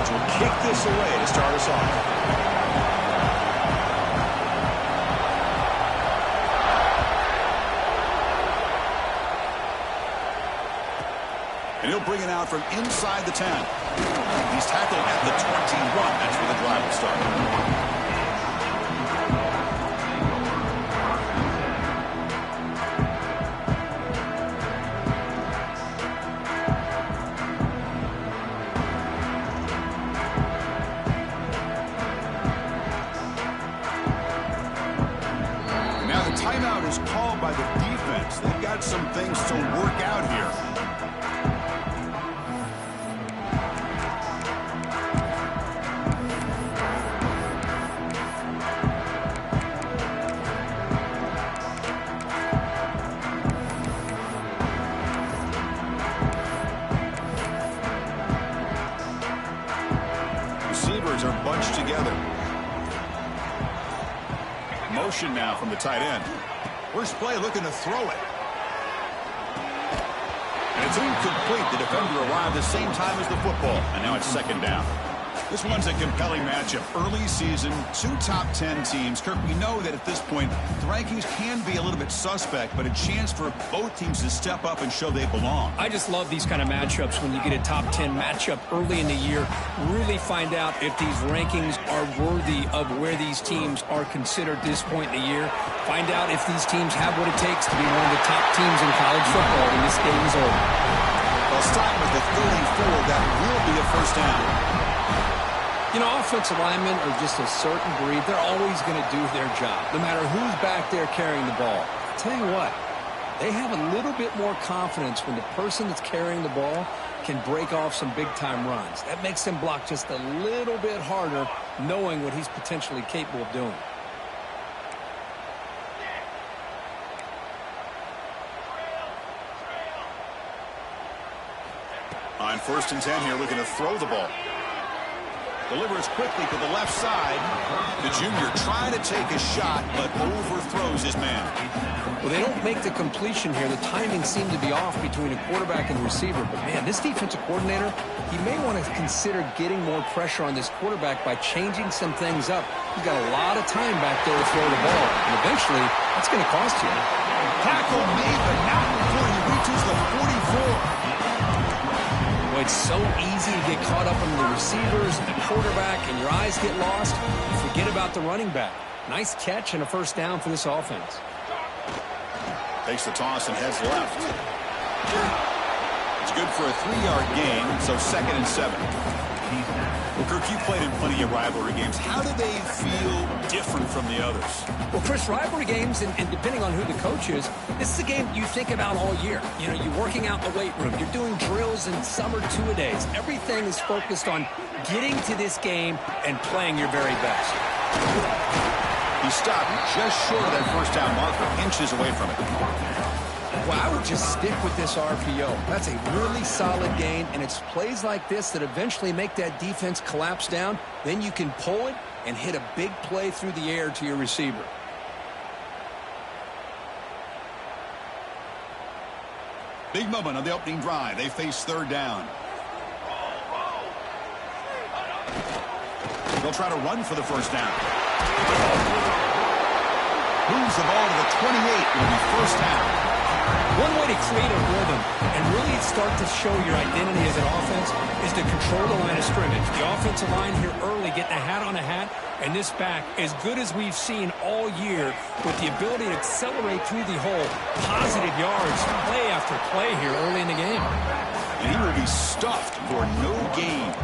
Steelers will kick this away to start us off. And he'll bring it out from inside the 10. He's tackled at the 21. That's where the drive will start. Timeout is called by the defense. They've got some things to work out here. Receivers are bunched together. Motion now from the tight end. First play looking to throw it. And it's incomplete. The defender arrived the same time as the football. And now it's second down. This one's a compelling matchup. Early season, two top 10 teams. Kirk, we know that at this point, the rankings can be a little bit suspect, but a chance for both teams to step up and show they belong. I just love these kind of matchups when you get a top 10 matchup early in the year. Really find out if these rankings are worthy of where these teams are considered this point in the year. Find out if these teams have what it takes to be one of the top teams in college football when this game is over. Well, starting with the 34, that will be a first down. You know, offensive linemen are just a certain breed. They're always going to do their job, no matter who's back there carrying the ball. I'll tell you what, they have a little bit more confidence when the person that's carrying the ball can break off some big-time runs. That makes them block just a little bit harder, knowing what he's potentially capable of doing. On 1st and 10 here, looking to throw the ball. Delivers quickly to the left side. The junior trying to take a shot, but overthrows his man. Well, they don't make the completion here. The timing seemed to be off between a quarterback and the receiver. But, man, this defensive coordinator, he may want to consider getting more pressure on this quarterback by changing some things up. He's got a lot of time back there to throw the ball. And eventually, that's going to cost you. Tackle made, but not before he reaches the 44. It's so easy to get caught up in the receivers and the quarterback, and your eyes get lost. You forget about the running back. Nice catch and a first down for this offense. Takes the toss and heads left. It's good for a 3-yard gain, so 2nd and 7. Well, Kirk, you played in plenty of rivalry games. How do they feel different from the others? Well, Chris, rivalry games, and depending on who the coach is, this is a game you think about all year. You know, you're working out in the weight room. You're doing drills in summer two-a-days. Everything is focused on getting to this game and playing your very best. He stopped just short of that first down marker, inches away from it. Well, I would just stick with this RPO. That's a really solid gain, and it's plays like this that eventually make that defense collapse down. Then you can pull it and hit a big play through the air to your receiver. Big moment on the opening drive. They face 3rd down. They'll try to run for the first down. Moves the ball to the 28. It'll be first down. One way to create a rhythm and really start to show your identity as an offense is to control the line of scrimmage. The offensive line here early getting a hat on a hat, and this back, as good as we've seen all year, with the ability to accelerate through the hole, positive yards, play after play here early in the game. And he will be stuffed for no gain.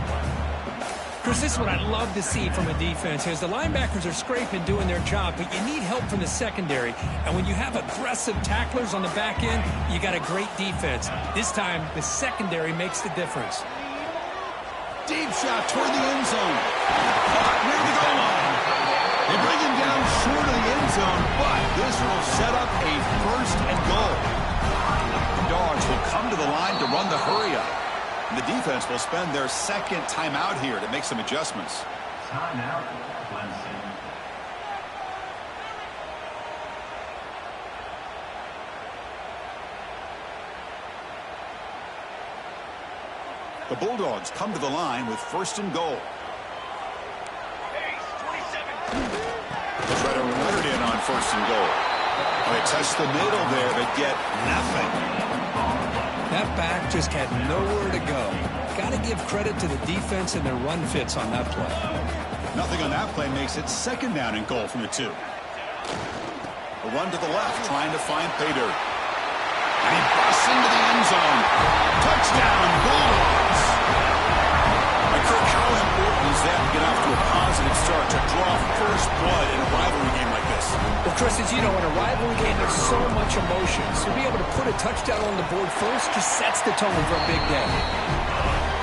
Chris, this is what I'd love to see from a defense is the linebackers are scraping, doing their job, but you need help from the secondary. And when you have aggressive tacklers on the back end, you got a great defense. This time, the secondary makes the difference. Deep shot toward the end zone. Caught near the goal line. They bring him down short of the end zone, but this will set up a 1st and goal. The Dogs will come to the line to run the hurry-up. And the defense will spend their 2nd timeout here to make some adjustments. Timeout, Clemson. The Bulldogs come to the line with first and goal. They try to run it in on first and goal. They touch the middle there, but get nothing. That back just had nowhere to go. Got to give credit to the defense and their run fits on that play. Nothing on that play makes it second down and goal from the 2. A run to the left, trying to find pay dirt. And he busts into the end zone. Touchdown, Bulldogs. Kirk, how important is that to get off to a positive start, to draw first blood in a rivalry game like this? Well, Chris, as you know, in a rivalry game, there's so much emotion. So to be able to put a touchdown on the board first just sets the tone for a big day.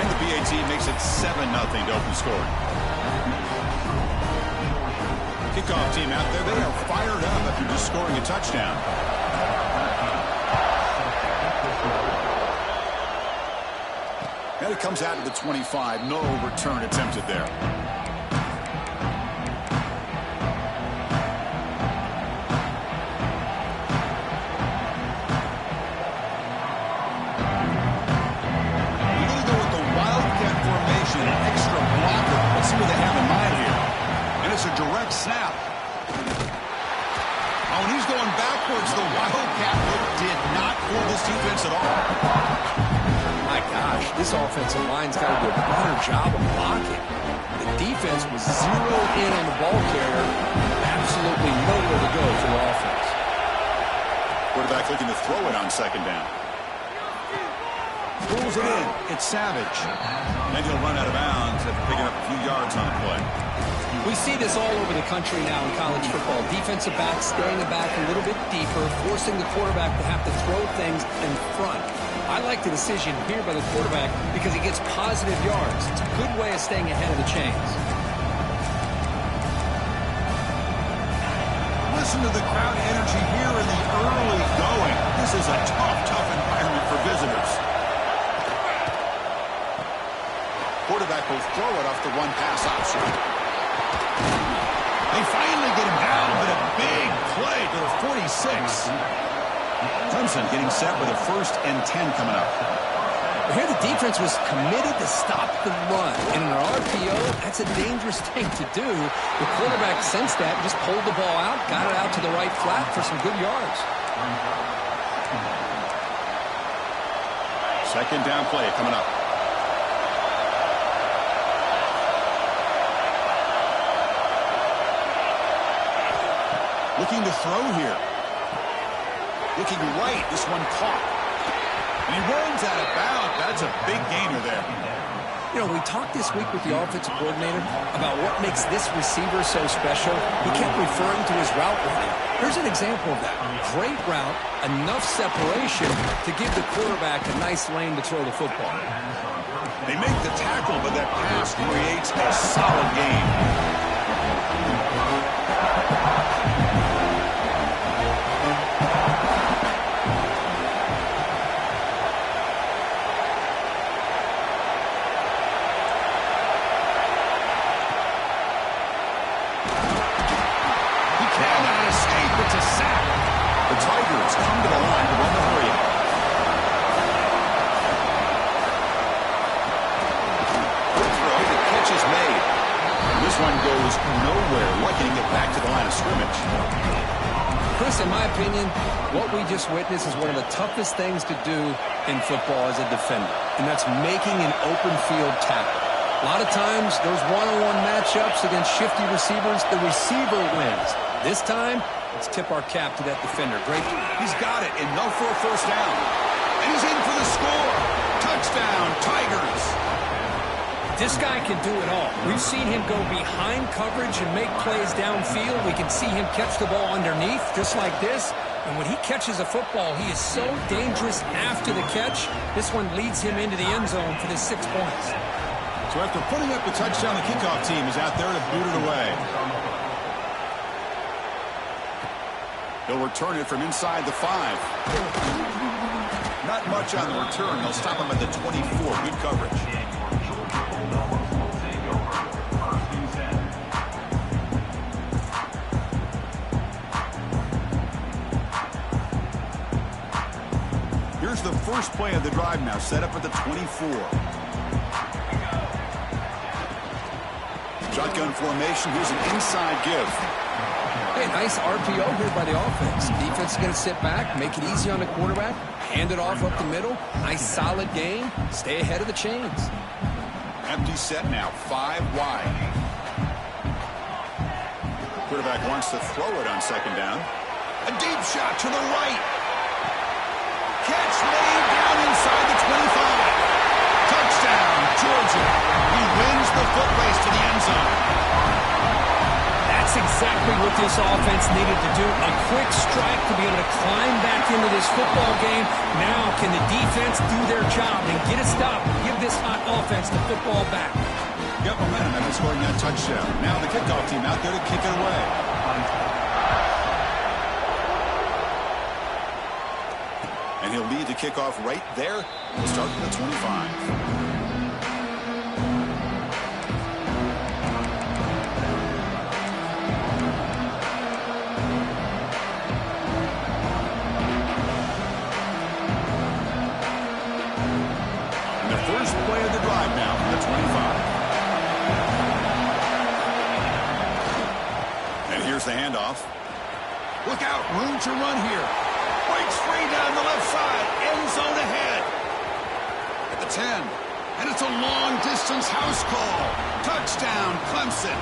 And the BAT makes it 7-0 to open scoring. Kickoff team out there, they are fired up after just scoring a touchdown. And it comes out to the 25. No return attempted there. We're going to go with the Wildcat formation, an extra blocker. Let's see what they have in mind here. And it's a direct snap. Oh, and he's going backwards. The Wildcat look did not fool this defense at all. My gosh, this offensive line's got to do a better job of blocking. The defense was zeroed in on the ball carrier. Absolutely nowhere to go for the offense. Quarterback looking to throw it on second down. Pulls it in. It's Savage. And he'll run out of bounds after picking up a few yards on the play. We see this all over the country now in college football. Defensive backs staying back a little bit deeper, forcing the quarterback to have to throw things in front. I like the decision here by the quarterback because he gets positive yards. It's a good way of staying ahead of the chains. Listen to the crowd energy here in the early going. This is a tough environment for visitors. Quarterback will throw it off the one-pass option. They finally get him down, but a big play to the 46. Clemson getting set with a 1st and 10 coming up. Here the defense was committed to stop the run. In an RPO, that's a dangerous thing to do. The quarterback sensed that, just pulled the ball out, got it out to the right flat for some good yards. Second down play coming up. Looking to throw here. Looking right. This one caught. And he runs out of bounds. That's a big gainer there. You know, we talked this week with the offensive coordinator about what makes this receiver so special. He kept referring to his route running. Here's an example of that. Great route, enough separation to give the quarterback a nice lane to throw the football. They make the tackle, but that pass creates a solid gain. It's a sack. The Tigers come to the line to run the hurry up. Good throw. The catch is made. This one goes nowhere. Lucky to get back to the line of scrimmage. Chris, in my opinion, what we just witnessed is one of the toughest things to do in football as a defender, and that's making an open field tackle. A lot of times, those one-on-one matchups against shifty receivers, the receiver wins. This time, let's tip our cap to that defender. Great. He's got it, and no for a first down. And he's in for the score. Touchdown, Tigers. This guy can do it all. We've seen him go behind coverage and make plays downfield. We can see him catch the ball underneath, just like this. And when he catches a football, he is so dangerous after the catch. This one leads him into the end zone for the 6 points. So after putting up the touchdown, the kickoff team is out there to boot it away. They'll return it from inside the 5. Not much on the return. They'll stop him at the 24. Good coverage. Here's Here's the first play of the drive now, set up at the 24. Shotgun formation. Here's an inside give. Hey, nice RPO here by the offense. Defense is going to sit back, make it easy on the quarterback, hand it off up the middle. Nice solid game. Stay ahead of the chains. Empty set now, 5 wide. Quarterback wants to throw it on second down. A deep shot to the right. Catch made down inside the 25. Touchdown, Georgia. He wins the foot race to the end zone. That's exactly what this offense needed to do. A quick strike to be able to climb back into this football game. Now can the defense do their job and get a stop, give this hot offense the football back. Got momentum after scoring that touchdown. Now the kickoff team out there to kick it away. And he'll lead the kickoff right there. We'll start from the 25. First play of the drive now from the 25. And here's the handoff. Look out, room to run here. Breaks free down the left side. End zone ahead. At the 10. And it's a long-distance house call. Touchdown, Clemson.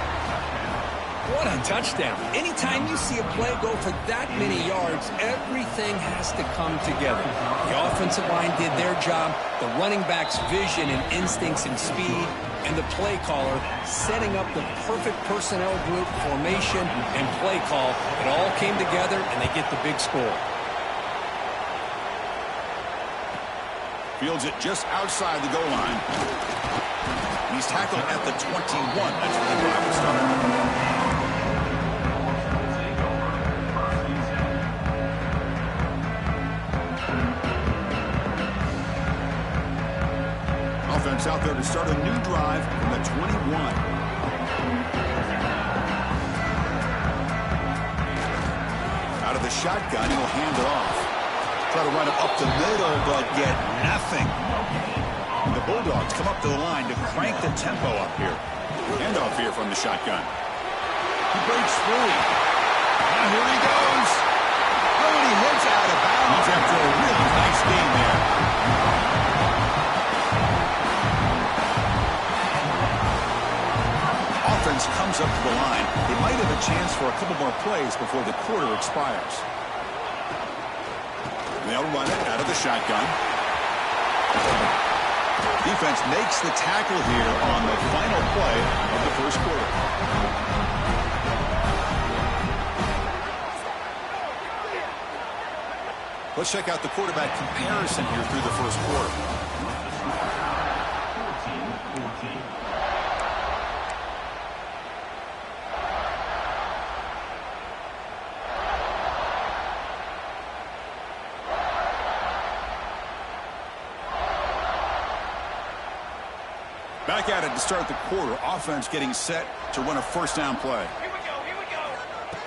What a touchdown. Anytime you see a play go for that many yards, everything has to come together. The offensive line did their job, the running back's vision and instincts and speed, and the play caller setting up the perfect personnel group, formation, and play call. It all came together, and they get the big score. Fields it just outside the goal line. He's tackled at the 21. That's where the drive will start. Offense out there to start a new drive from the 21. Out of the shotgun, he'll hand it off. Try to run it up the middle, but get nothing. And the Bulldogs come up to the line to crank the tempo up here. Handoff here from the shotgun. He breaks free. And here he goes. Oh, and he heads out of bounds after a really nice game there. Offense comes up to the line. They might have a chance for a couple more plays before the quarter expires. They'll run it out of the shotgun. Defense makes the tackle here on the final play of the first quarter. Let's check out the quarterback comparison here through the first quarter. Back at it to start the quarter. Offense getting set to run a first down play. Here we go.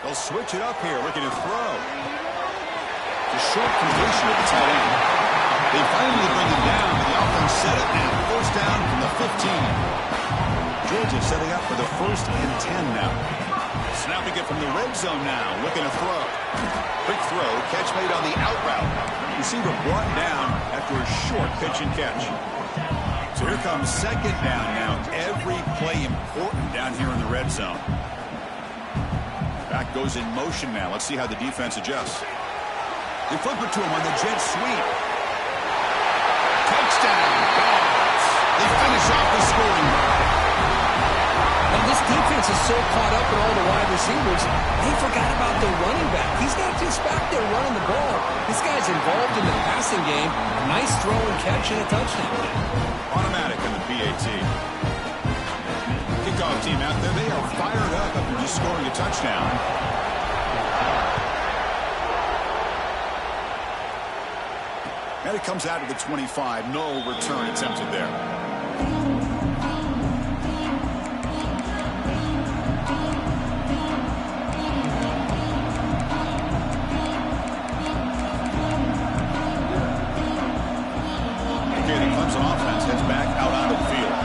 They'll switch it up here, looking to throw. The short completion at the tight end. They finally bring him down, but the offense set it now. First down from the 15. Georgia setting up for the 1st and 10 now. Snapping it from the red zone now, looking to throw. Quick throw, catch made on the out route. Receiver brought down after a short pitch and catch. So here comes second down now. Every play important down here in the red zone. Back goes in motion now. Let's see how the defense adjusts. They flip it to him on the jet sweep. Touchdown, Dogs. They finish off the scoring drive. Now, this defense is so caught up in all the wide receivers, they forgot about their running back. He's not just back there running the ball. This guy's involved in the passing game. A nice throw and catch and a touchdown. Automatic in the PAT. Kickoff team out there, they are fired up after just scoring a touchdown. And it comes out of the 25. No return attempted there. Okay, the Clemson offense heads back out onto the field.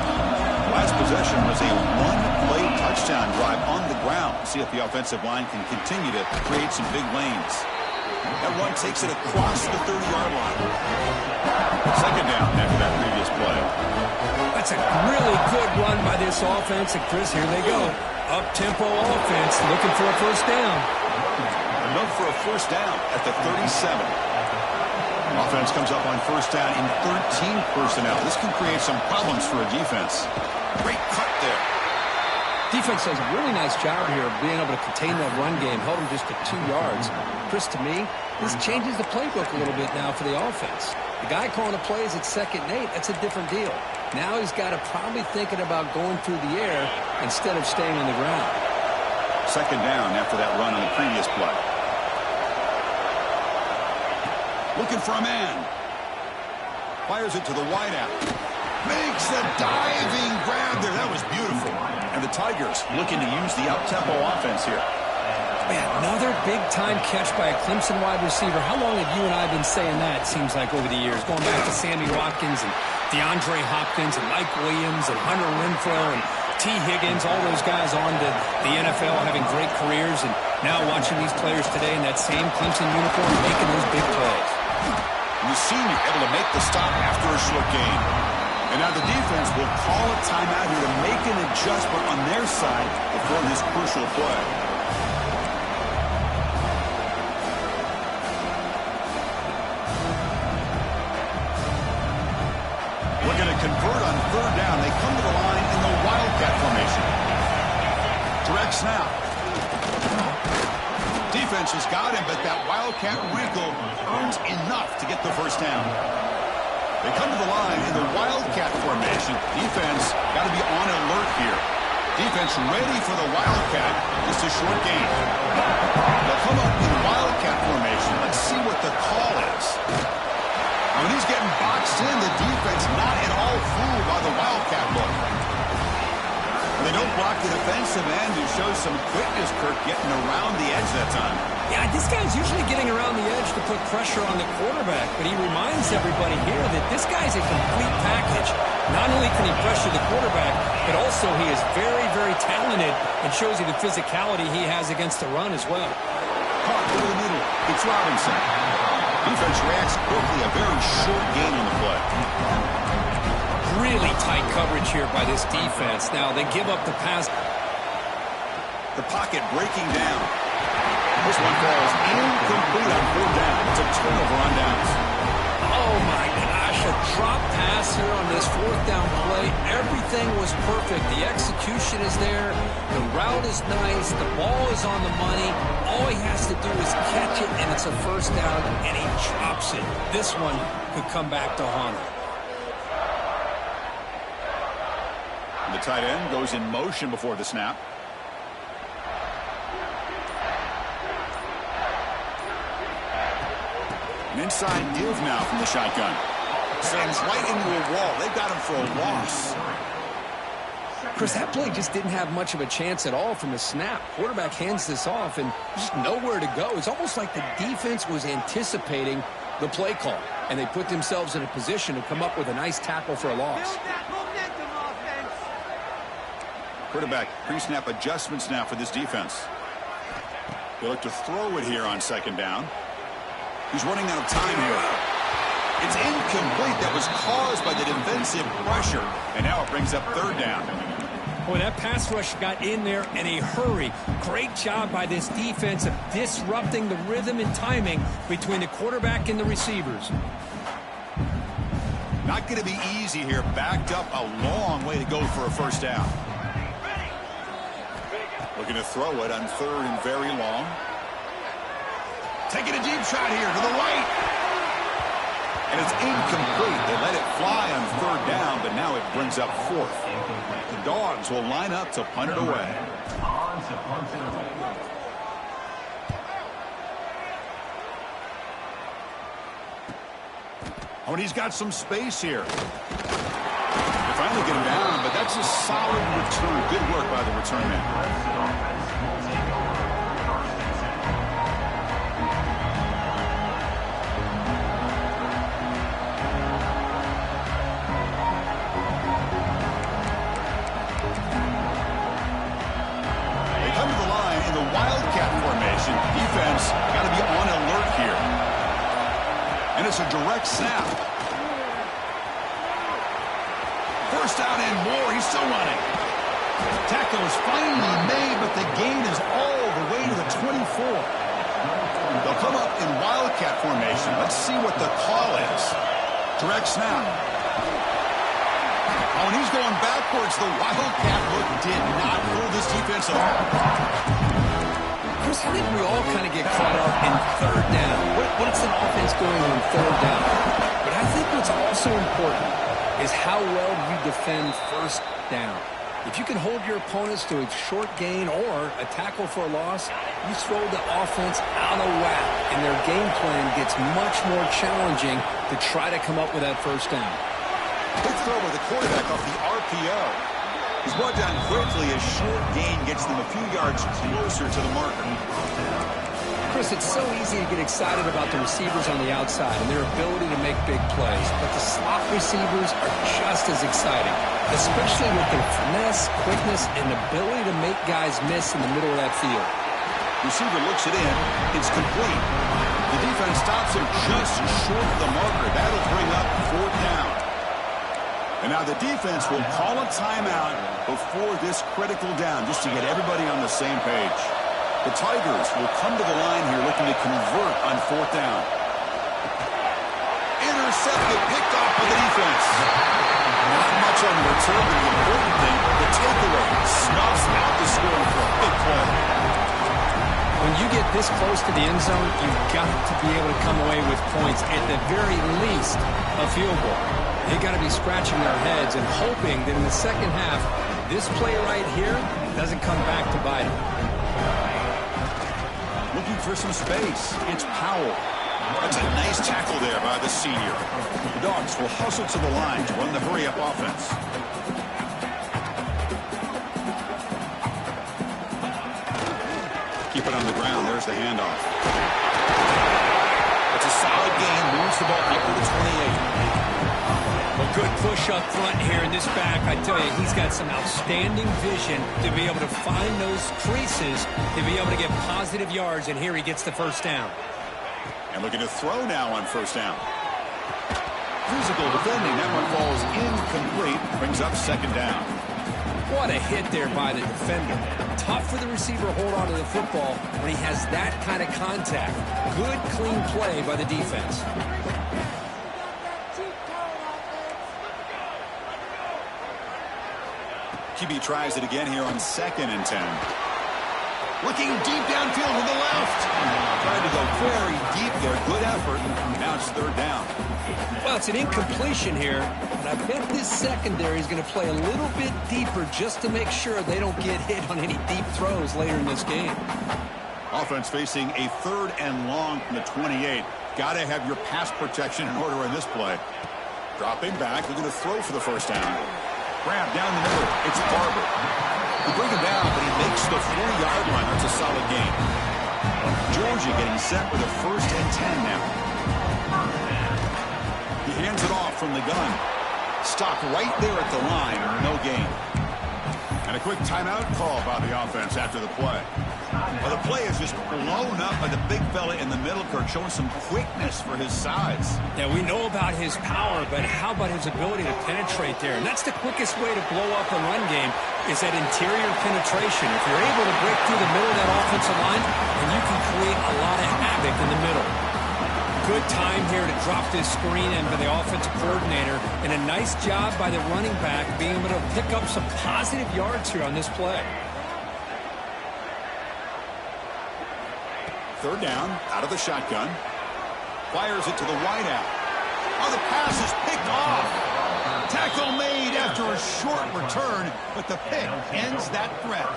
Last possession was a one-play touchdown drive on the ground. See if the offensive line can continue to create some big lanes. That run takes it across the 30-yard line. Second down after that previous play. That's a really good run by this offense. And Chris, here they go. Up-tempo offense looking for a first down. Enough for a first down at the 37. Offense comes up on first down in 13 personnel. This can create some problems for a defense. Great cut there. Defense does a really nice job here of being able to contain that run game, held them just to 2 yards. Chris, to me, this changes the playbook a little bit now for the offense. The guy calling the plays at 2nd and 8, that's a different deal. Now he's got to probably thinking about going through the air instead of staying on the ground. Second down after that run on the previous play. Looking for a man. Fires it to the wideout. Makes the diving grab there. That was beautiful. And the Tigers looking to use the up-tempo offense here. Man, another big-time catch by a Clemson wide receiver. How long have you and I been saying that, it seems like, over the years? Going back to Sammy Watkins and DeAndre Hopkins and Mike Williams and Hunter Renfrow and T. Higgins, all those guys on to the NFL having great careers. And now watching these players today in that same Clemson uniform making those big plays. And the senior able to make the stop after a short gain. And now the defense will call a timeout here to make an adjustment on their side before this crucial play. We're going to convert on third down. They come to the line in the Wildcat formation. Direct snap. Defense has got him, but that Wildcat wrinkle earns enough to get the first down. They come to the line in the Wildcat formation. Defense got to be on alert here. Defense ready for the Wildcat. Just a short gain. They'll come up in Wildcat formation. Let's see what the call is. When he's getting boxed in, the defense not at all fooled by the Wildcat look. They don't block the defensive end who shows some quickness, Kirk, getting around the edge that time. Yeah, this guy's usually getting around the edge to put pressure on the quarterback, but he reminds everybody here that this guy's a complete package. Not only can he pressure the quarterback, but also he is very, very talented and shows you the physicality he has against the run as well. Caught over the middle. It's Robinson. Defense reacts quickly. A very short gain on the play. Really tight coverage here by this defense. Now, they give up the pass. The pocket breaking down. This one falls incomplete on fourth down. It's a turnover on downs. Oh, my gosh. A drop pass here on this fourth down play. Everything was perfect. The execution is there. The route is nice. The ball is on the money. All he has to do is catch it, and it's a first down, and he drops it. This one could come back to haunt him. The tight end goes in motion before the snap. An inside give now from the shotgun. Sends right into a wall. They've got him for a loss. Chris, that play just didn't have much of a chance at all from the snap. Quarterback hands this off and just nowhere to go. It's almost like the defense was anticipating the play call, and they put themselves in a position to come up with a nice tackle for a loss. Quarterback pre-snap adjustments now for this defense. They look to throw it here on second down. He's running out of time here. It's incomplete. That was caused by the defensive pressure. And now it brings up third down. Boy, that pass rush got in there in a hurry. Great job by this defense of disrupting the rhythm and timing between the quarterback and the receivers. Not going to be easy here. Backed up a long way to go for a first down. Looking to throw it on third and very long. Taking a deep shot here to the right. And it's incomplete. They let it fly on third down, but now it brings up fourth. The Dogs will line up to punt it away. Oh, and he's got some space here. They finally get him down, but that's a solid return. Good work by the return man. First down and more. He's still running. Tackle is finally made, but the gain is all the way to the 24. They'll come up in Wildcat formation. Let's see what the call is. Direct snap. Oh, and he's going backwards. The Wildcat look did not fool this defense at all. Chris, I think we all kind of get caught up in third down. What's an offense doing on third down? But I think what's also important is how well you defend first down. If you can hold your opponents to a short gain or a tackle for a loss, you throw the offense out of whack, and their game plan gets much more challenging to try to come up with that first down. Big throw with the quarterback off the RPO. He's brought down quickly. A short gain gets them a few yards closer to the marker. Chris, it's so easy to get excited about the receivers on the outside and their ability to make big plays, but the slot receivers are just as exciting, especially with their finesse, quickness, and ability to make guys miss in the middle of that field. Receiver looks it in. It's complete. The defense stops him just short of the marker. That'll bring up fourth down. And now the defense will call a timeout before this critical down, just to get everybody on the same page. The Tigers will come to the line here looking to convert on fourth down. Intercepted, picked off by the defense. Not much on the return, but the important thing, the takeaway snuffs out the score for a big play. When you get this close to the end zone, you've got to be able to come away with points, at the very least, a field goal. They've got to be scratching their heads and hoping that in the second half, this play right here doesn't come back to bite them. Looking for some space. It's Powell. That's a nice tackle there by the senior. The Dogs will hustle to the line to run the hurry-up offense. Keep it on the ground. There's the handoff. It's a solid gain. Moves the ball up to the 28. A good push up front here in this back. I tell you, he's got some outstanding vision to be able to find those creases, to be able to get positive yards, and here he gets the first down. And looking to throw now on first down. Physical defending. That one falls incomplete. Brings up second down. What a hit there by the defender. Tough for the receiver to hold on to the football when he has that kind of contact. Good, clean play by the defense. QB tries it again here on 2nd and 10. Looking deep downfield to the left. Tried to go very deep there. Good effort. Now it's third down. Well, it's an incompletion here, but I bet this secondary is going to play a little bit deeper just to make sure they don't get hit on any deep throws later in this game. Offense facing a 3rd and long from the 28. Got to have your pass protection in order in this play. Dropping back. They're going to throw for the first down. Grab down the middle. It's Barber. They bring him down, but he makes the 40-yard line. That's a solid gain. Georgia getting set with a 1st and 10 now. He hands it off from the gun. Stopped right there at the line. No gain. And a quick timeout call by the offense after the play. Well, the play is just blown up by the big fella in the middle, Kirk, showing some quickness for his size. Yeah, we know about his power, but how about his ability to penetrate there? And that's the quickest way to blow up a run game, is that interior penetration. If you're able to break through the middle of that offensive line, then you can create a lot of havoc in the middle. Good time here to drop this screen in by the offensive coordinator, and a nice job by the running back being able to pick up some positive yards here on this play. Third down, out of the shotgun. Fires it to the wideout. Oh, the pass is picked off. Tackle made after a short return, but the pick ends that threat.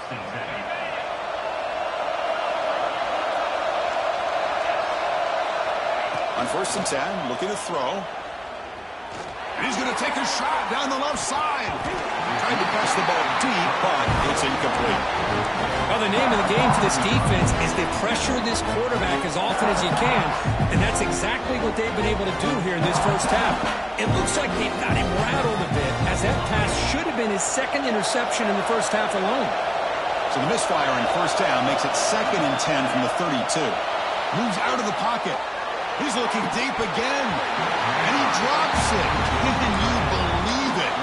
On 1st and 10, looking to throw. And he's going to take a shot down the left side. Trying to pass the ball deep, but it's incomplete. Well, the name of the game for this defense is to pressure this quarterback as often as you can, and that's exactly what they've been able to do here in this first half. It looks like they've got him rattled a bit, as that pass should have been his 2nd interception in the first half alone. So the misfire in first down makes it 2nd and 10 from the 32. Moves out of the pocket. He's looking deep again, and he drops it. Can you believe it?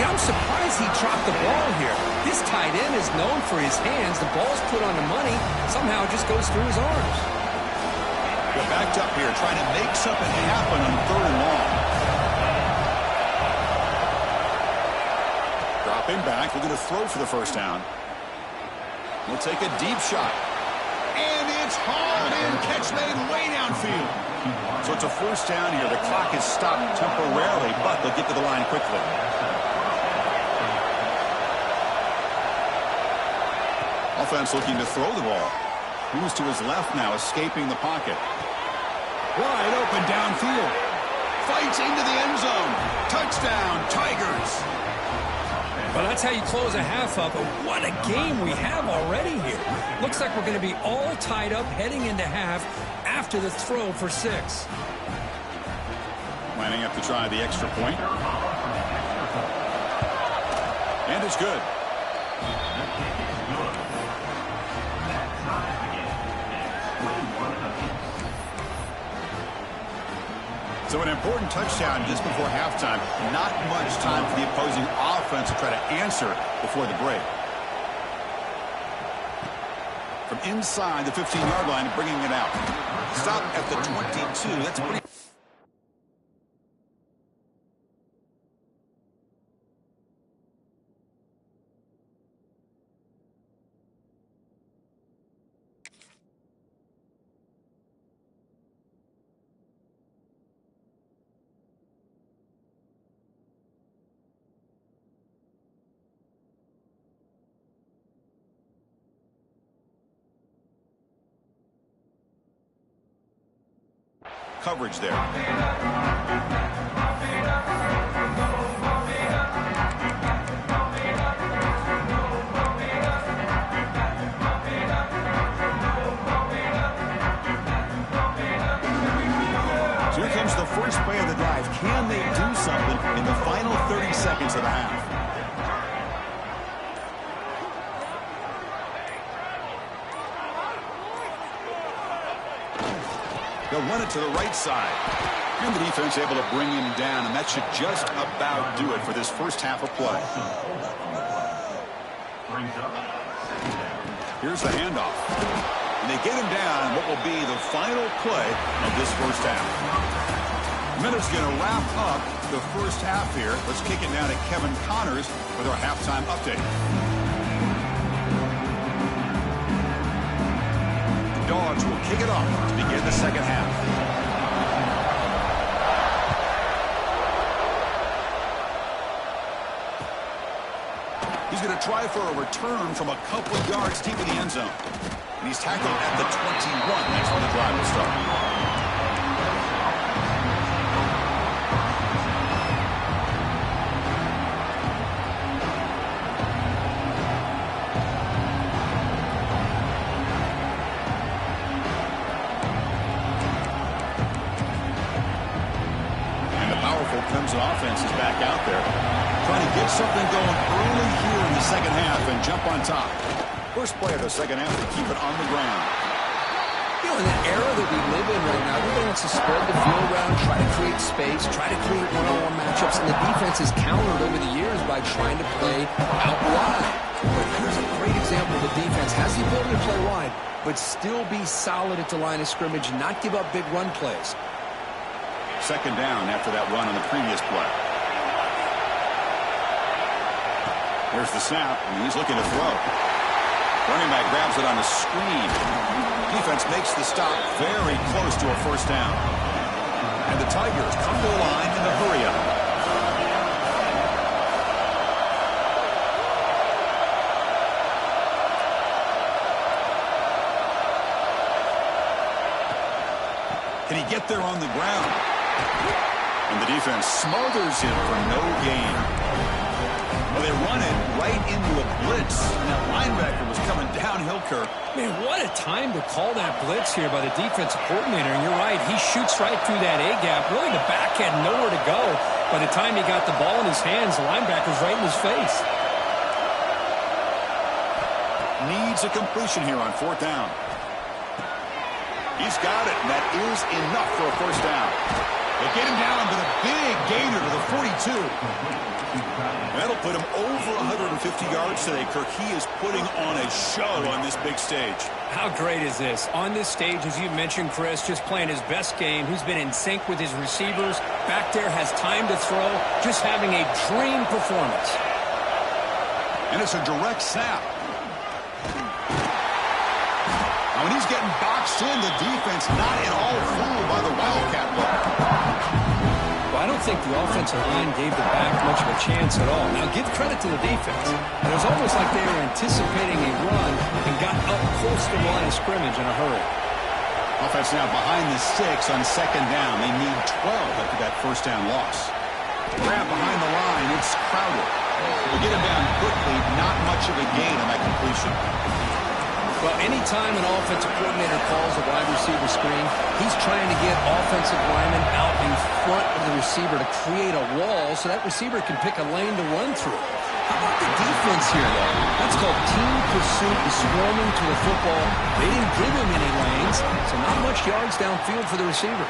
Yeah, I'm surprised he dropped the ball here. This tight end is known for his hands. The ball's put on the money. Somehow it just goes through his arms. They're backed up here, trying to make something happen on 3rd and long. Dropping back, looking to throw for the first down. We'll take a deep shot. And it's hauled in. Catch made way downfield. So it's a first down here. The clock is stopped temporarily, but they'll get to the line quickly. Offense looking to throw the ball. Moves to his left now, escaping the pocket. Wide open downfield. Fights into the end zone. Touchdown, Tigers. Well, that's how you close a half up. But what a game we have already here. Looks like we're going to be all tied up heading into half after the throw for 6. Lining up to try the extra point. And it's good. So an important touchdown just before halftime. Not much time for the opposing offense to try to answer before the break. From inside the 15-yard line, bringing it out. Stop at the 22. That's pretty... coverage there. So here comes the first play of the drive. Can they do something in the final 30 seconds of the half? They'll run it to the right side. And the defense able to bring him down, and that should just about do it for this first half of play. Here's the handoff. And they get him down what will be the final play of this first half. Minutes going to wrap up the first half here. Let's kick it down to Kevin Connors with our halftime update. Dogs will kick it off to begin the second half. He's going to try for a return from a couple of yards deep in the end zone. And he's tackled at the 21. That's where the drive will start. Clemson offense is back out there, trying to get something going early here in the second half and jump on top. First play of the second half to keep it on the ground. You know, in the era that we live in right now, everybody wants to spread the field around, try to create space, try to create one-on-one matchups, and the defense has countered over the years by trying to play out wide. But here's a great example of the defense has the ability to play wide, but still be solid at the line of scrimmage and not give up big run plays. Second down after that run on the previous play. There's the snap, and he's looking to throw. Running back grabs it on the screen. Defense makes the stop very close to a first down. And the Tigers come to the line in the hurry up. Can he get there on the ground? And the defense smothers him for no gain. Well, they run it right into a blitz. And that linebacker was coming downhill, Kirk. Man, what a time to call that blitz here by the defensive coordinator. And you're right, he shoots right through that A-gap. Really, the back had nowhere to go. By the time he got the ball in his hands, the linebacker's right in his face. Needs a completion here on fourth down. He's got it, and that is enough for a first down. They get him down, but a big gainer to the 42. That'll put him over 150 yards today, Kirk. He is putting on a show on this big stage. How great is this? On this stage, as you mentioned, Chris, just playing his best game. He's been in sync with his receivers. Back there, has time to throw. Just having a dream performance. And it's a direct snap. Now, when he's getting boxed in, the defense not at all fooled by the Wildcat look. Well, I don't think the offensive line gave the back much of a chance at all. Now, give credit to the defense. It was almost like they were anticipating a run and got up close to the line of scrimmage in a hurry. Offense now behind the 6 on second down. They need 12 after that first down loss. Grab behind the line. It's Crowder. They get him down quickly. Not much of a gain on that completion. Well, anytime an offensive coordinator calls a wide receiver screen, he's trying to get offensive linemen out in front of the receiver to create a wall so that receiver can pick a lane to run through. How about the defense here, though? That's called team pursuit and swarming to the football. They didn't give him any lanes, so not much yards downfield for the receiver.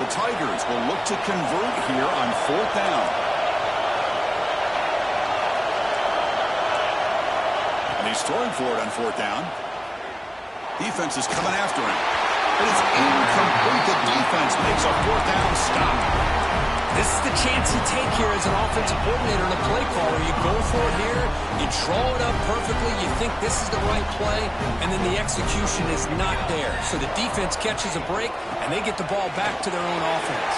The Tigers will look to convert here on fourth down. And he's throwing for it on fourth down. Defense is coming after him. But it's incomplete. The defense makes a fourth down stop. This is the chance you take here as an offensive coordinator and a play caller. You go for it here, you draw it up perfectly, you think this is the right play, and then the execution is not there. So the defense catches a break, and they get the ball back to their own offense.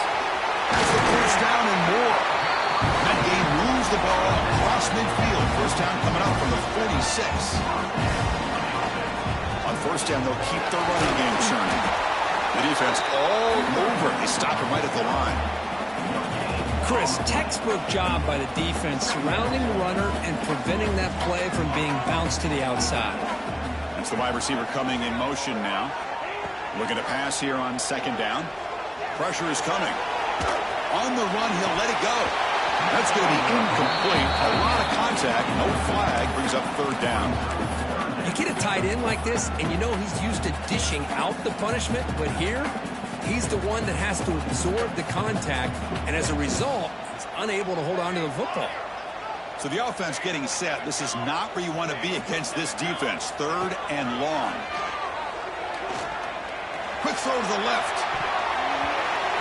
That's the first down and more. That game moves the ball across midfield. First down coming up from the 46. On first down, they'll keep their running game churning. The defense all over. They stop him right at the line. Chris, textbook job by the defense surrounding the runner and preventing that play from being bounced to the outside. That's the wide receiver coming in motion now. Looking to pass here on second down. Pressure is coming. On the run, he'll let it go. That's going to be incomplete. A lot of contact. No flag. Brings up third down. You get a tight end like this, and you know he's used to dishing out the punishment, but here, he's the one that has to absorb the contact, and as a result, he's unable to hold on to the football. So the offense getting set. This is not where you want to be against this defense. Third and long. Quick throw to the left.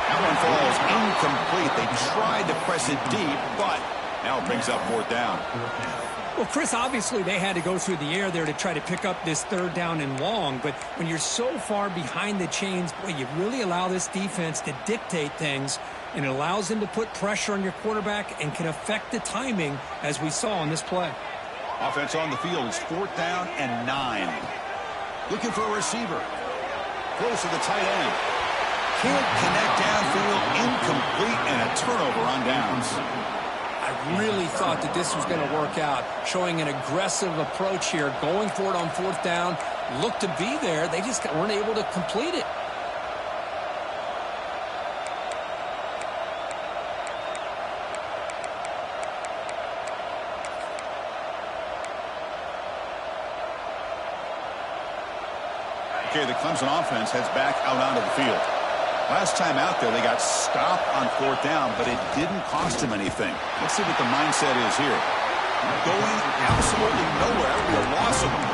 That one falls incomplete. They tried to press it deep, but now it brings up fourth down. Well, Chris, obviously they had to go through the air there to try to pick up this third down and long, but when you're so far behind the chains, boy, you really allow this defense to dictate things, and it allows them to put pressure on your quarterback and can affect the timing, as we saw on this play. Offense on the field is fourth down and 9. Looking for a receiver. Close to the tight end. Can't connect downfield, incomplete, and a turnover on downs. I really thought that this was going to work out, showing an aggressive approach here, going for it on fourth down, looked to be there. They just weren't able to complete it. Okay, the Clemson offense heads back out onto the field. Last time out there, they got stopped on fourth down, but it didn't cost them anything. Let's see what the mindset is here. Going absolutely nowhere. That would be a loss of them.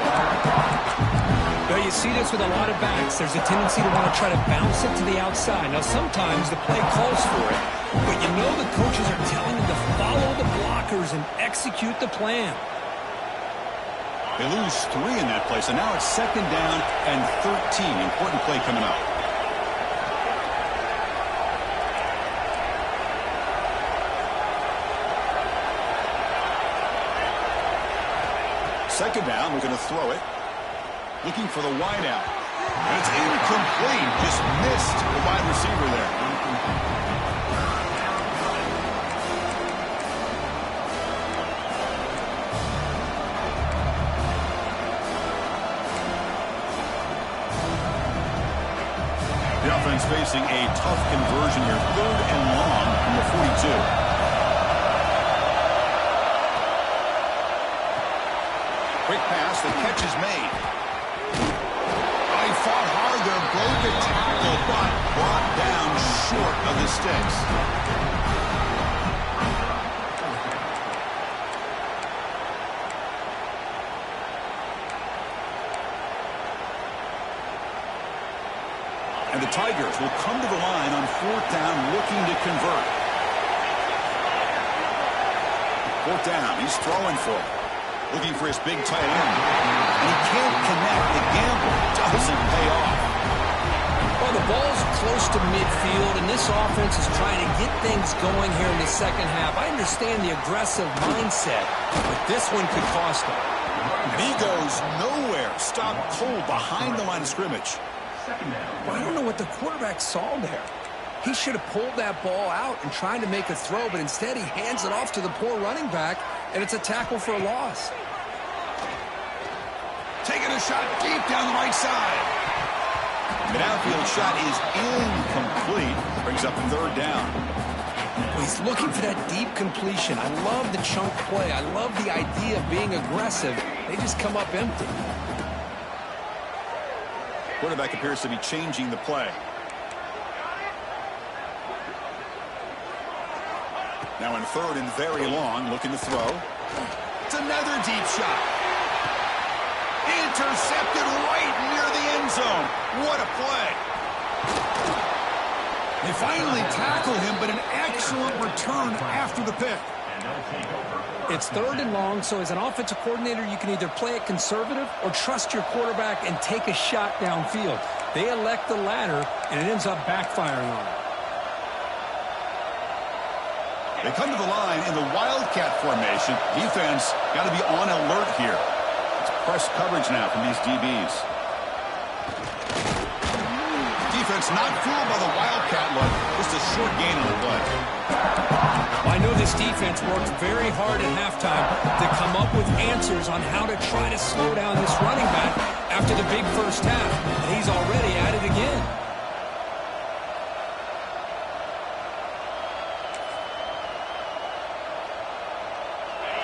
Well, you see this with a lot of backs. There's a tendency to want to try to bounce it to the outside. Now, sometimes the play calls for it, but you know the coaches are telling them to follow the blockers and execute the plan. They lose 3 in that play, so now it's second down and 13. Important play coming up. Second down, we're going to throw it. Looking for the wide out. And it's incomplete. Just missed the wide receiver there. The offense facing a tough conversion here. Third and long from the 42. Quick pass, the catch is made. Oh, he fought hard there, broke a tackle, but brought short of the sticks. And the Tigers will come to the line on 4th down looking to convert. 4th down, he's throwing for it. Looking for his big tight end. And he can't connect. The gamble doesn't pay off. Well, the ball's close to midfield, and this offense is trying to get things going here in the second half. I understand the aggressive mindset, but this one could cost him. And he goes nowhere. Stopped cold behind the line of scrimmage. Well, I don't know what the quarterback saw there. He should have pulled that ball out and tried to make a throw, but instead he hands it off to the poor running back, and it's a tackle for a loss. Taking a shot deep down the right side. The downfield shot is incomplete. Brings up 3rd down. He's looking for that deep completion. I love the chunk play. I love the idea of being aggressive. They just come up empty. Quarterback appears to be changing the play. Now in 3rd and very long, looking to throw. It's another deep shot. Intercepted right near the end zone. What a play. They finally tackle him, but an excellent return after the pick. It's 3rd and long, so as an offensive coordinator, you can either play it conservative or trust your quarterback and take a shot downfield. They elect the latter, and it ends up backfiring on them. They come to the line in the Wildcat formation. Defense got to be on alert here. It's press coverage now from these DBs. Defense not fooled by the Wildcat look. Just a short gain on the play. I know this defense worked very hard at halftime to come up with answers on how to try to slow down this running back after the big first half. And he's already at it again.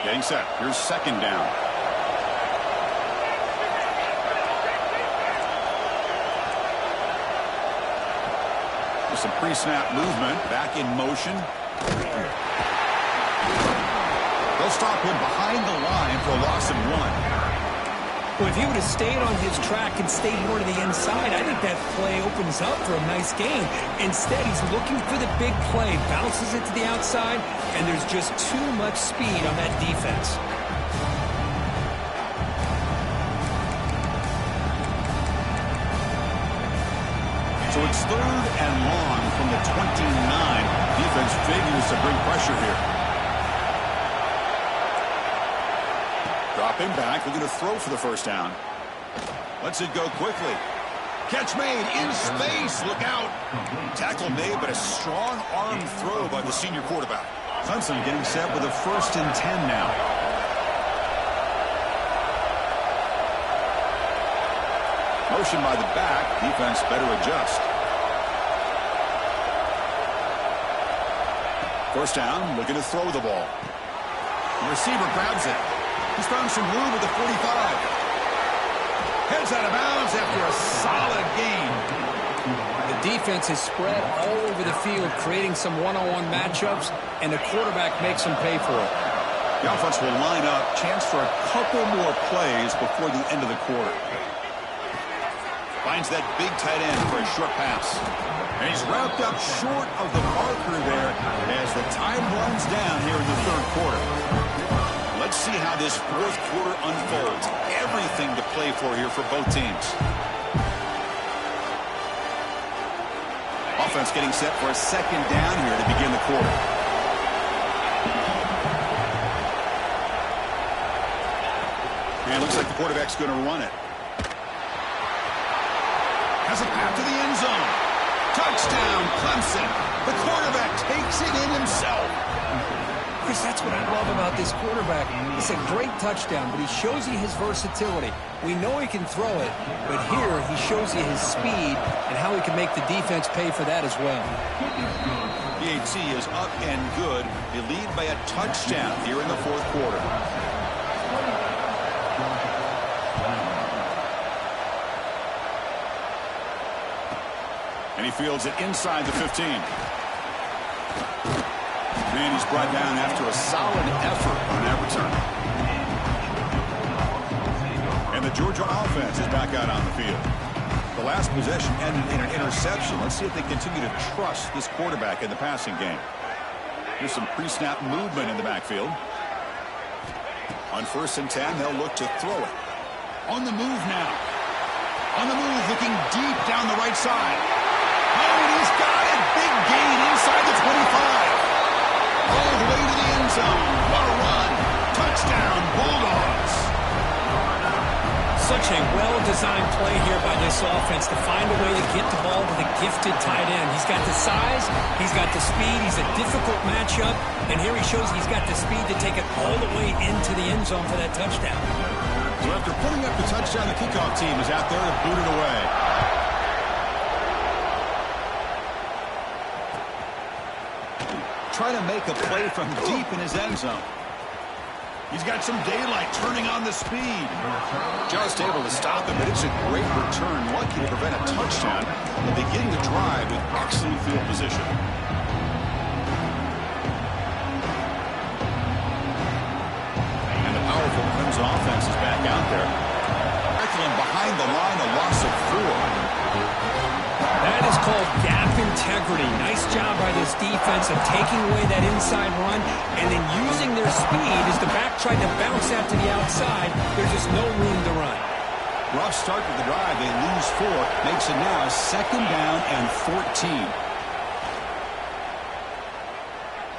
Getting set. Here's 2nd down. With some pre-snap movement. Back in motion. They'll stop him behind the line for a loss of 1. Well, if he would have stayed on his track and stayed more to the inside, I think that play opens up for a nice gain. Instead, he's looking for the big play, bounces it to the outside, and there's just too much speed on that defense. So it's 3rd and long from the 29. Defense figures to bring pressure here. Dropping back, looking to throw for the 1st down. Lets it go quickly. Catch made in space. Look out. Tackle made, but a strong arm throw by the senior quarterback. Clemson getting set with a 1st and 10 now. Motion by the back. Defense better adjust. 1st down, looking to throw the ball. The receiver grabs it. He's found some room at the 45. Heads out of bounds after a solid gain. The defense is spread all over the field, creating some one-on-one matchups, and the quarterback makes them pay for it. The offense will line up. Chance for a couple more plays before the end of the quarter. Finds that big tight end for a short pass. And he's wrapped up short of the marker there as the time runs down here in the 3rd quarter. Let's see how this 4th quarter unfolds. Everything to play for here for both teams. Offense getting set for a 2nd down here to begin the quarter. And it looks like the quarterback's going to run it. Has a path to the end zone. Touchdown, Clemson. The quarterback takes it in himself. Chris, that's what I love about this quarterback. It's a great touchdown, but he shows you his versatility. We know he can throw it, but here he shows you his speed and how he can make the defense pay for that as well. PAT is up and good. They lead by a touchdown here in the 4th quarter. And he fields it inside the 15. And he's brought down after a solid effort on that return. And the Georgia offense is back out on the field. The last possession ended in an interception. Let's see if they continue to trust this quarterback in the passing game. Here's some pre-snap movement in the backfield. On 1st and 10, they'll look to throw it. On the move now. On the move, looking deep down the right side. Oh, and he's got it. Big gain inside the 25. All the way to the end zone. What a run. Touchdown, Bulldogs. Such a well-designed play here by this offense to find a way to get the ball to the gifted tight end. He's got the size, he's got the speed, he's a difficult matchup, and here he shows he's got the speed to take it all the way into the end zone for that touchdown. So after putting up the touchdown, the kickoff team is out there to boot it away. Try to make a play from deep in his end zone. He's got some daylight turning on the speed. Just able to stop him, but it's a great return. Lucky to prevent a touchdown and beginning the drive with excellent field position. And the powerful Crimson offense is back out there. Tackling behind the line, a loss of 4. That is called gap integrity. Nice job by this defense of taking away that inside run and then using their speed as the back tried to bounce out to the outside. There's just no room to run. Rough start to the drive. They lose 4. Makes it now 2nd down and 14.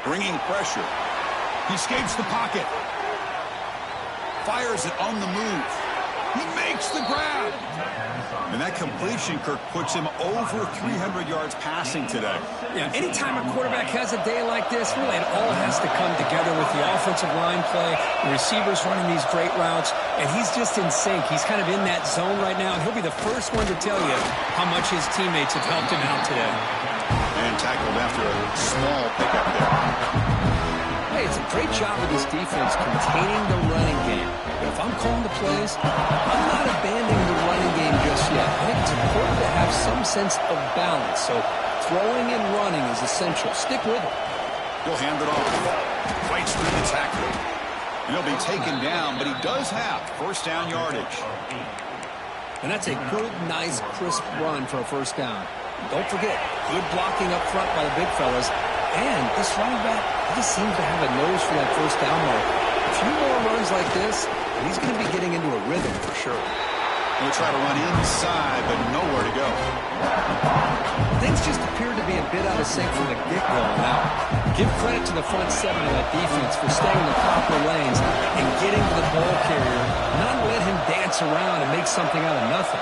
Bringing pressure. He escapes the pocket. Fires it on the move. He makes the grab. And that completion, Kirk, puts him over 300 yards passing today. Yeah, anytime a quarterback has a day like this, really it all has to come together with the offensive line play, the receivers running these great routes, and he's just in sync. He's kind of in that zone right now, and he'll be the first one to tell you how much his teammates have helped him out today. And tackled after a small pickup there. Hey, it's a great job of this defense containing the running game. But if I'm calling the plays, I'm not abandoning the running game just yet. I think it's important to have some sense of balance. So throwing and running is essential. Stick with it. He'll hand it off. Fights through the tackle. And he'll be taken down, but he does have 1st down yardage. And that's a good, nice, crisp run for a 1st down. Don't forget, good blocking up front by the big fellas. And this running back, he just seems to have a nose for that 1st down mark. A few more runs like this, and he's going to be getting into a rhythm for sure. He'll try to run inside, but nowhere to go. Things just appear to be a bit out of sync from the get-go now. Give credit to the front 7 of that defense for staying in the proper lanes and getting to the ball carrier, not let him dance around and make something out of nothing.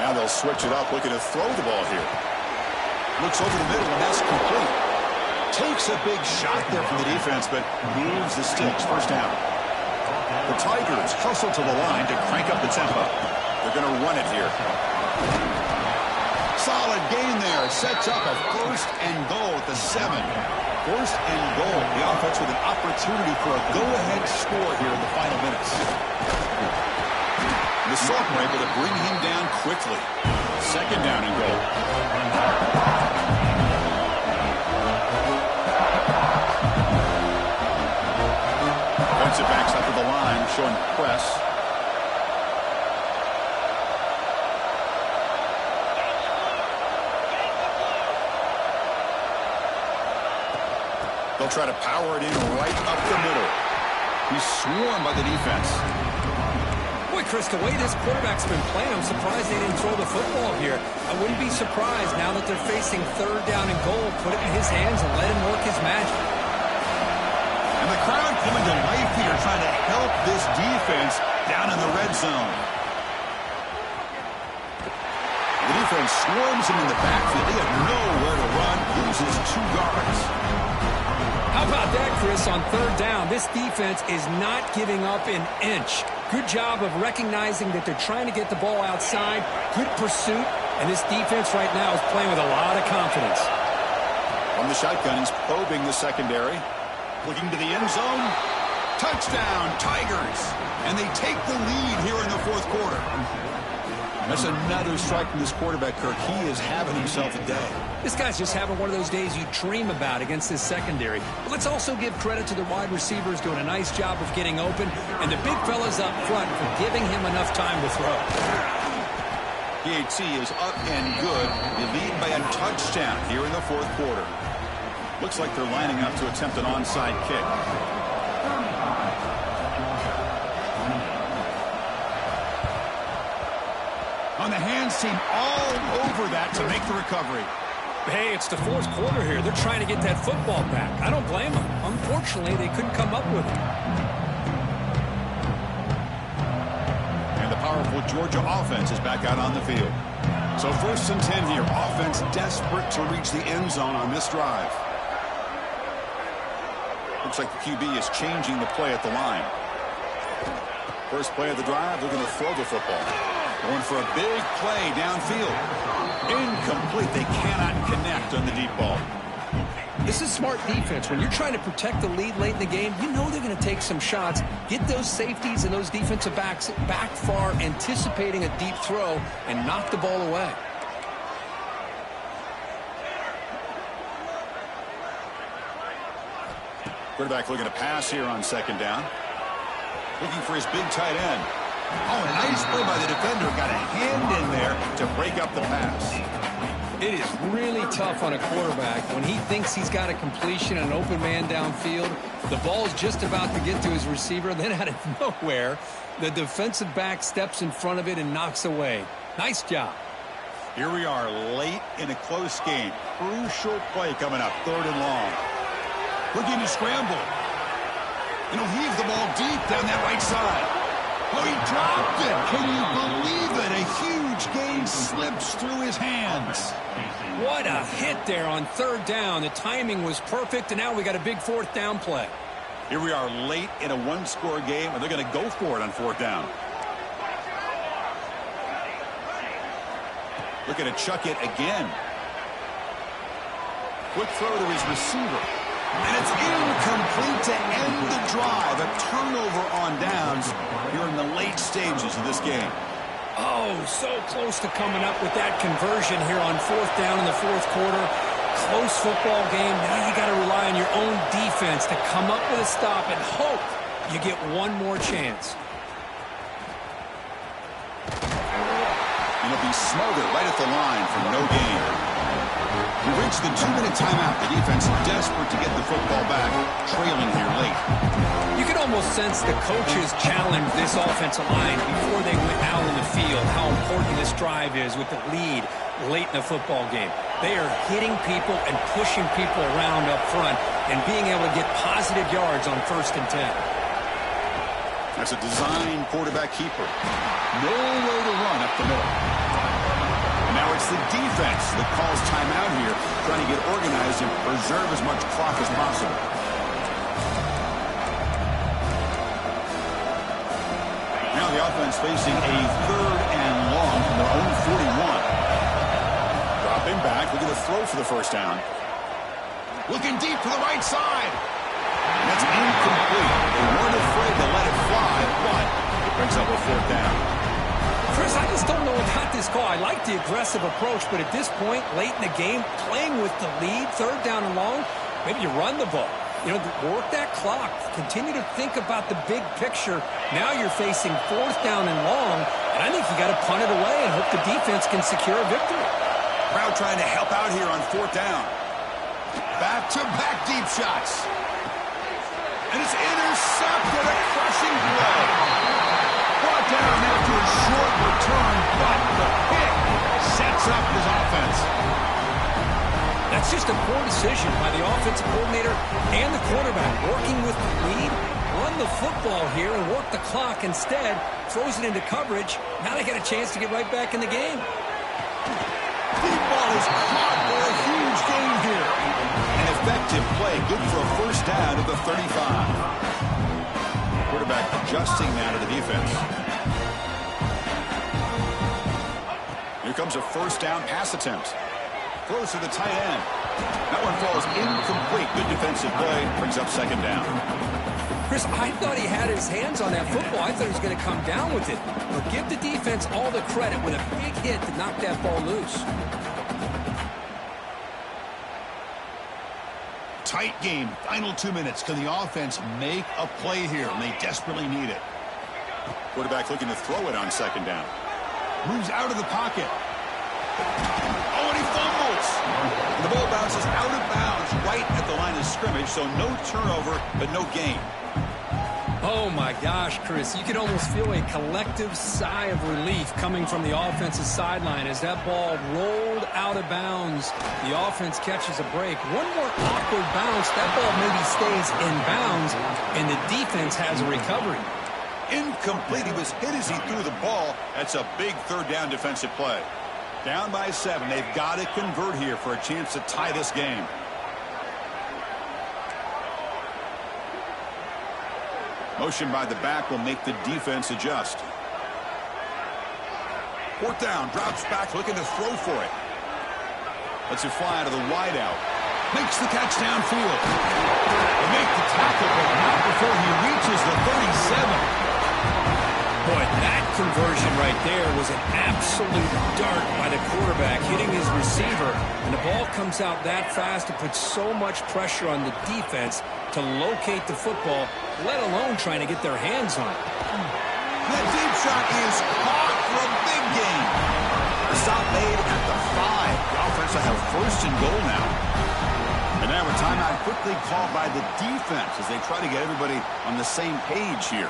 Now they'll switch it up, looking to throw the ball here. Looks over the middle, and that's complete. Takes a big shot there from the defense, but moves the sticks. 1st down. The Tigers hustle to the line to crank up the tempo. They're going to run it here. Solid gain there. Sets up a 1st and goal at the 7. 1st and goal. The offense with an opportunity for a go-ahead score here in the final minutes. The Sultan were able to bring him down quickly. 2nd down and goal. Defensive backs up to the line, showing press. They'll try to power it in right up the middle. He's swarmed by the defense. Boy, Chris, the way this quarterback's been playing, I'm surprised they didn't throw the football here. I wouldn't be surprised now that they're facing 3rd down and goal. Put it in his hands and let him work his magic. And the crowd coming to life here, trying to help this defense down in the red zone. The defense swarms him in the backfield. They have nowhere to run. Loses 2 yards. How about that, Chris? On 3rd down, this defense is not giving up an inch. Good job of recognizing that they're trying to get the ball outside. Good pursuit. And this defense right now is playing with a lot of confidence. From the shotgun, he's probing the secondary. Looking to the end zone. Touchdown, Tigers. And they take the lead here in the 4th quarter. That's another strike from this quarterback, Kirk. He is having himself a day. This guy's just having one of those days you dream about against this secondary. But let's also give credit to the wide receivers doing a nice job of getting open, and the big fellas up front for giving him enough time to throw. PAT is up and good. They lead by a touchdown here in the fourth quarter. Looks like they're lining up to attempt an onside kick. On the hands team all over that to make the recovery. Hey, it's the fourth quarter here. They're trying to get that football back. I don't blame them. Unfortunately, they couldn't come up with it. And the powerful Georgia offense is back out on the field. So 1st and 10 here. Offense desperate to reach the end zone on this drive. Looks like the QB is changing the play at the line. First play of the drive, they're going to throw the football. Going for a big play downfield. Incomplete. They cannot connect on the deep ball. This is smart defense. When you're trying to protect the lead late in the game, you know they're going to take some shots, get those safeties and those defensive backs back far, anticipating a deep throw, and knock the ball away. Quarterback looking to pass here on 2nd down. Looking for his big tight end. Oh, a nice play by the defender. Got a hand in there to break up the pass. It is really tough on a quarterback when he thinks he's got a completion and an open man downfield. The ball is just about to get to his receiver. Then out of nowhere, the defensive back steps in front of it and knocks away. Nice job. Here we are late in a close game. Crucial play coming up. 3rd and long. Looking to scramble. And he'll heave the ball deep down that right side. Oh, he dropped it. Can you believe it? A huge gain slips through his hands. What a hit there on 3rd down. The timing was perfect, and now we got a big 4th down play. Here we are late in a one-score game, and they're going to go for it on 4th down. Looking to chuck it again. Quick throw to his receiver. And it's incomplete to end the drive. A turnover on downs here in the late stages of this game. Oh, so close to coming up with that conversion here on 4th down in the 4th quarter. Close football game. Now you got to rely on your own defense to come up with a stop and hope you get one more chance. And it'll be Smoger right at the line for no gain. We reached the 2-minute timeout. The defense desperate to get the football back, trailing here late. You can almost sense the coaches challenge this offensive line before they went out in the field, how important this drive is with the lead late in the football game. They are hitting people and pushing people around up front and being able to get positive yards on 1st and 10. That's a design quarterback keeper. Nowhere to run up the middle. Now it's the defense that calls timeout here, trying to get organized and preserve as much clock as possible. Now the offense facing a 3rd and long from their own 41. Dropping back, looking to throw for the 1st down. Looking deep to the right side. And that's incomplete. They weren't afraid to let it fly, but it brings up a 4th down. Chris, I just don't know about this call. I like the aggressive approach, but at this point, late in the game, playing with the lead, 3rd down and long, maybe you run the ball. You know, work that clock. Continue to think about the big picture. Now you're facing 4th down and long, and I think you got to punt it away and hope the defense can secure a victory. Crowd trying to help out here on 4th down. Back-to-back deep shots. And it's intercepted, a crushing blow. Brought down after a short return, but the pick sets up his offense. That's just a poor decision by the offensive coordinator and the quarterback. Working with the lead, run the football here and work the clock instead. Throws it into coverage. Now they got a chance to get right back in the game. Deep ball is caught for a huge gain here. An effective play, good for a 1st down at the 35. Quarterback adjusting now to the defense. Here comes a 1st down pass attempt. Throws to the tight end. That one falls incomplete. Good defensive play. Brings up 2nd down. Chris, I thought he had his hands on that football. I thought he was going to come down with it. But give the defense all the credit with a big hit to knock that ball loose. Tight game. Final 2 minutes. Can the offense make a play here? And they desperately need it. Quarterback looking to throw it on second down. Moves out of the pocket. Oh, and he fumbles. And the ball bounces out of bounds right at the line of scrimmage, so no turnover, but no gain. Oh, my gosh, Chris. You could almost feel a collective sigh of relief coming from the offensive sideline as that ball rolled out of bounds. The offense catches a break. One more awkward bounce. That ball maybe stays in bounds, and the defense has a recovery. Incomplete. He was hit as he threw the ball. That's a big third down defensive play. Down by 7. They've got to convert here for a chance to tie this game. Motion by the back will make the defense adjust. 4th down. Drops back looking to throw for it. Lets it fly out of the wideout. Makes the catch downfield. They make the tackle, but not before he reaches the 37. Boy, that conversion right there was an absolute dart by the quarterback hitting his receiver, and the ball comes out that fast to put so much pressure on the defense to locate the football, let alone trying to get their hands on it. That deep shot is caught for a big gain. The stop made at the 5. The offense will have 1st and goal now. And now a timeout quickly called by the defense as they try to get everybody on the same page here.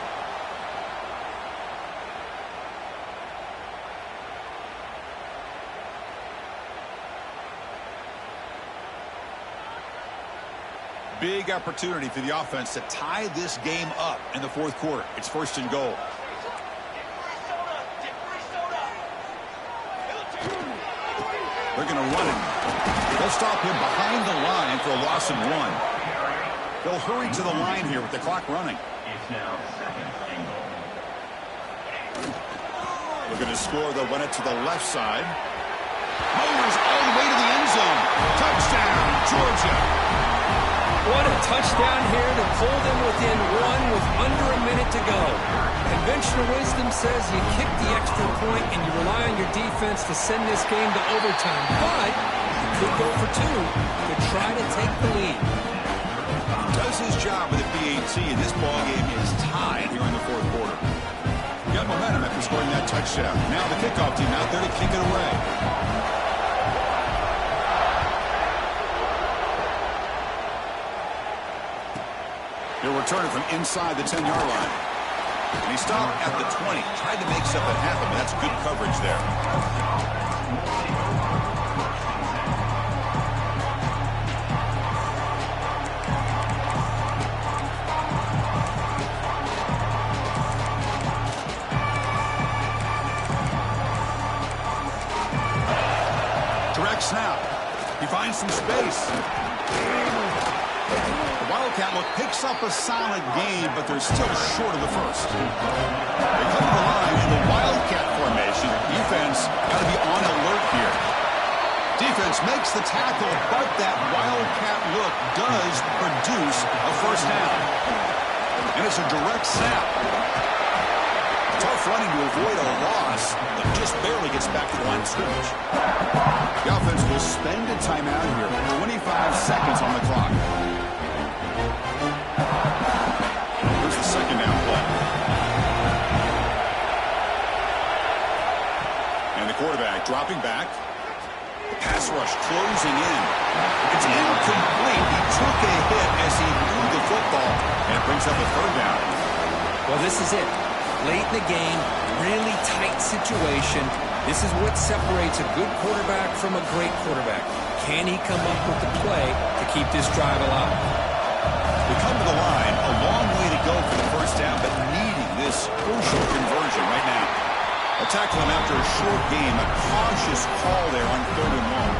Big opportunity for the offense to tie this game up in the 4th quarter. It's 1st and goal. They're going to run it. They'll stop him behind the line for a loss of 1. They'll hurry to the line here with the clock running. It's now 2nd and goal. Looking to score. They'll run it to the left side. Mowers all the way to the end zone. Touchdown, Georgia. What a touchdown here to pull them within 1 with under a minute to go. Conventional wisdom says you kick the extra point and you rely on your defense to send this game to overtime. But you could go for 2 to try to take the lead. Does his job with the PAT, and this ball game is tied here in the 4th quarter. Got momentum after scoring that touchdown. Now the kickoff team out there to kick it away. He'll return it from inside the 10-yard line. And he stopped at the 20. Tried to make something happen, but that's good coverage there. Direct snap. He finds some space. The Wildcat look picks up a solid gain, but they're still short of the 1st. They come to the line in the Wildcat formation. Defense got to be on alert here. Defense makes the tackle, but that Wildcat look does produce a 1st down. And it's a direct snap. Tough running to avoid a loss, but just barely gets back to the line of scrimmage. The offense will spend a timeout here. 25 seconds on the clock. Here's the 2nd down play. And the quarterback dropping back. The pass rush closing in. It's incomplete. He took a hit as he threw the football, and it brings up a 3rd down. Well, this is it. Late in the game, really tight situation. This is what separates a good quarterback from a great quarterback. Can he come up with the play to keep this drive alive? We come to the line, a long way to go for the 1st down, but needing this crucial conversion right now. A tackle him after a short game, a cautious call there on 3rd and long.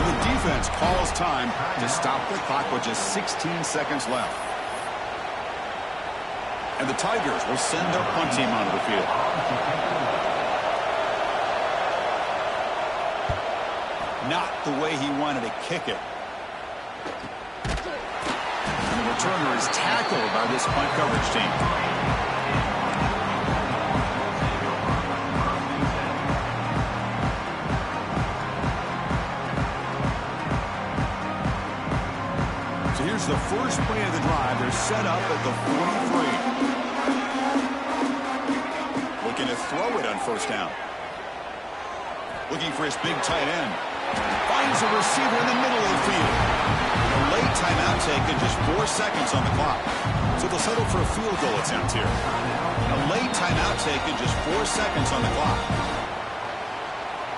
And the defense calls time to stop the clock with just 16 seconds left. And the Tigers will send their punt team onto the field. Not the way he wanted to kick it. And the returner is tackled by this punt coverage team. So here's the first play of the drive. They're set up at the 43. Looking to throw it on first down. Looking for his big tight end. Finds a receiver in the middle of the field. A late timeout taken, just 4 seconds on the clock. So they'll settle for a field goal attempt here. A late timeout taken, just 4 seconds on the clock.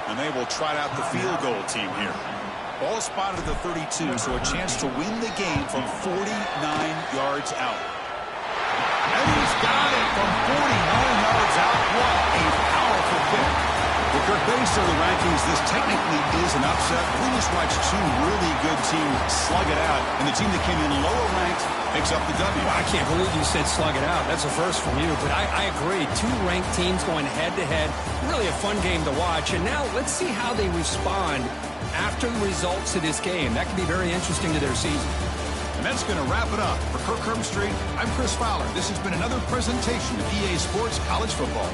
And they will trot out the field goal team here. Ball spotted at the 32, so a chance to win the game from 49 yards out. And he's got it from 49 yards out. What a powerful kick. Well, Kirk, based on the rankings, this technically is an upset. We just watched two really good teams slug it out, and the team that came in lower ranked picks up the W. Well, I can't believe you said slug it out. That's a first from you, but I agree. Two ranked teams going head-to-head. Really a fun game to watch, and now let's see how they respond after the results of this game. That could be very interesting to their season. And that's going to wrap it up. For Kirk Herbstreit, I'm Chris Fowler. This has been another presentation of EA Sports College Football.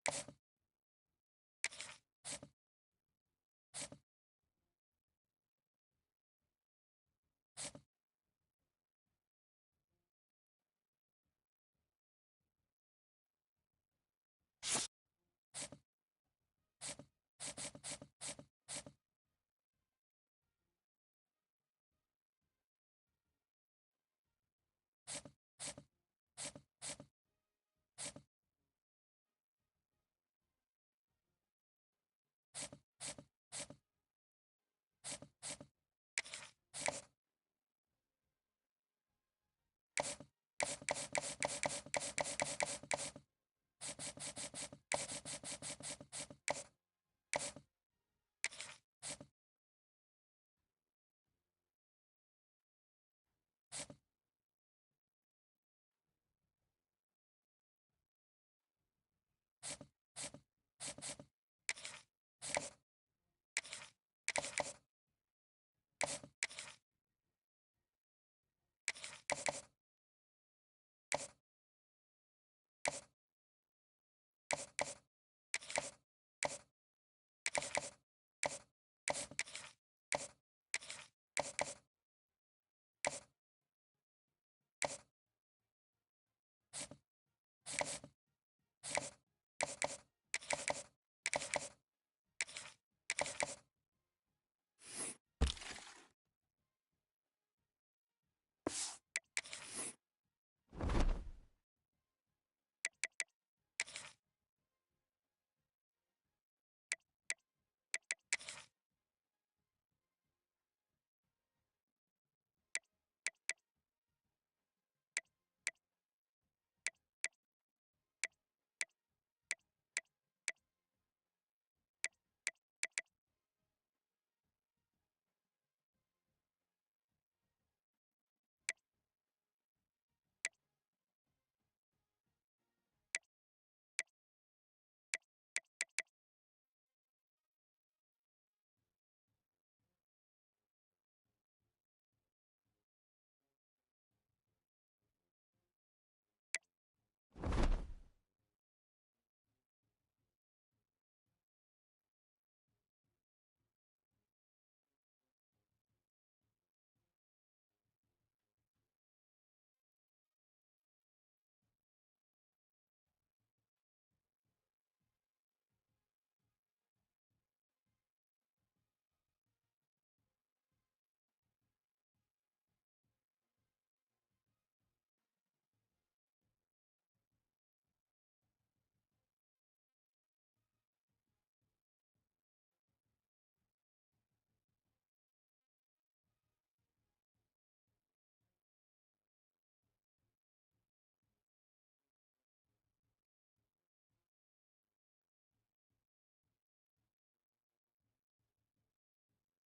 you